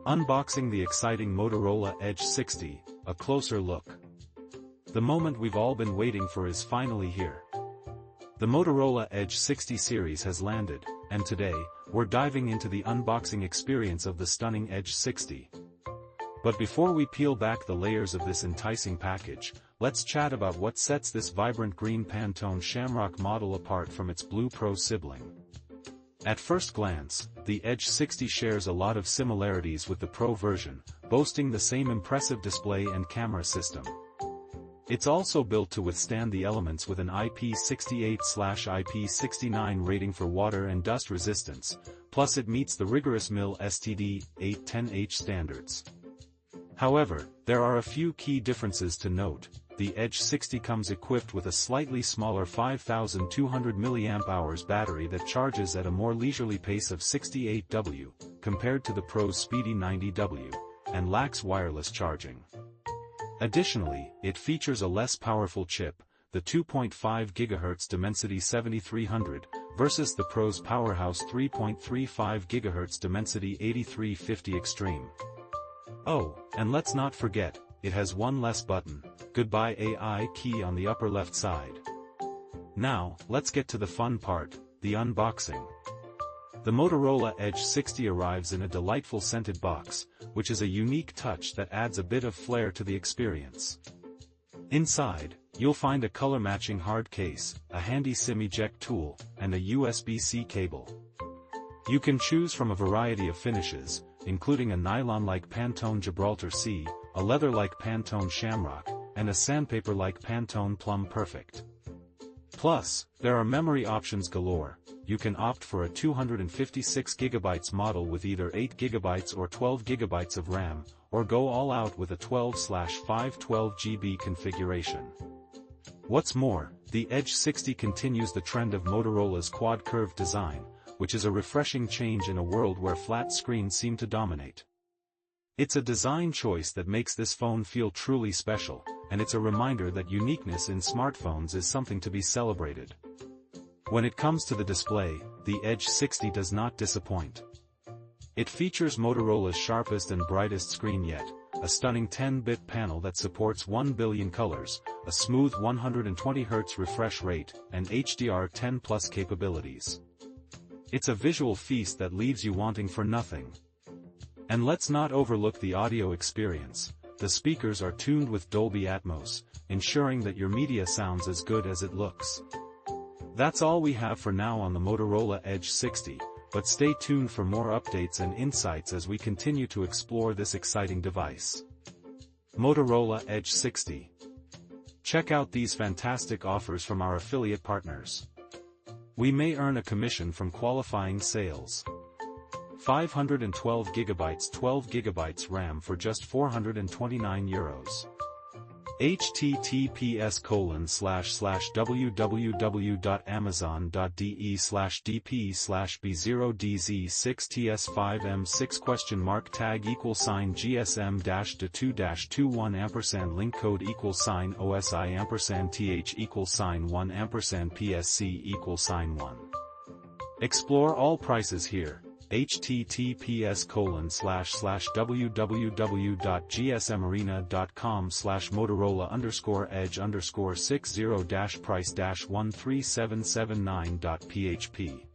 Unboxing the exciting Motorola Edge 60, a closer look. The moment we've all been waiting for is finally here. The Motorola Edge 60 series has landed, and today, we're diving into the unboxing experience of the stunning Edge 60. But before we peel back the layers of this enticing package, let's chat about what sets this vibrant green Pantone Shamrock model apart from its Blue Pro sibling. At first glance, the Edge 60 shares a lot of similarities with the Pro version, boasting the same impressive display and camera system. It's also built to withstand the elements with an IP68/IP69 rating for water and dust resistance, plus it meets the rigorous MIL STD 810H standards. However, there are a few key differences to note. The Edge 60 comes equipped with a slightly smaller 5200 mAh battery that charges at a more leisurely pace of 68 W, compared to the Pro's speedy 90 W, and lacks wireless charging. Additionally, it features a less powerful chip, the 2.5 GHz Dimensity 7300, versus the Pro's powerhouse 3.35 GHz Dimensity 8350 Extreme. Oh, and let's not forget, it has one less button, Goodbye AI key on the upper left side. Now, let's get to the fun part, the unboxing. The Motorola Edge 60 arrives in a delightful scented box, which is a unique touch that adds a bit of flair to the experience. Inside, you'll find a color-matching hard case, a handy SIM eject tool, and a USB-C cable. You can choose from a variety of finishes, including a nylon-like Pantone Gibraltar C, a leather-like Pantone Shamrock, and a sandpaper-like Pantone Plum Perfect. Plus, there are memory options galore. You can opt for a 256GB model with either 8GB or 12GB of RAM, or go all out with a 12/512GB configuration. What's more, the Edge 60 continues the trend of Motorola's quad-curve design, which is a refreshing change in a world where flat screens seem to dominate. It's a design choice that makes this phone feel truly special, and it's a reminder that uniqueness in smartphones is something to be celebrated. When it comes to the display, the Edge 60 does not disappoint. It features Motorola's sharpest and brightest screen yet, a stunning 10-bit panel that supports 1 billion colors, a smooth 120Hz refresh rate, and HDR10+ capabilities. It's a visual feast that leaves you wanting for nothing. And let's not overlook the audio experience. The speakers are tuned with Dolby Atmos, ensuring that your media sounds as good as it looks. That's all we have for now on the Motorola Edge 60, but stay tuned for more updates and insights as we continue to explore this exciting device. Motorola Edge 60. Check out these fantastic offers from our affiliate partners. We may earn a commission from qualifying sales. 512GB 12GB RAM for just €429. https://www.amazon.de/dp/b0dz6ts5m6 tag =GSM-2-21 link code =OSI $1 PSC $1 Explore all prices here. https://www.gsmarena.com/Motorola_Edge_60-price-13779.php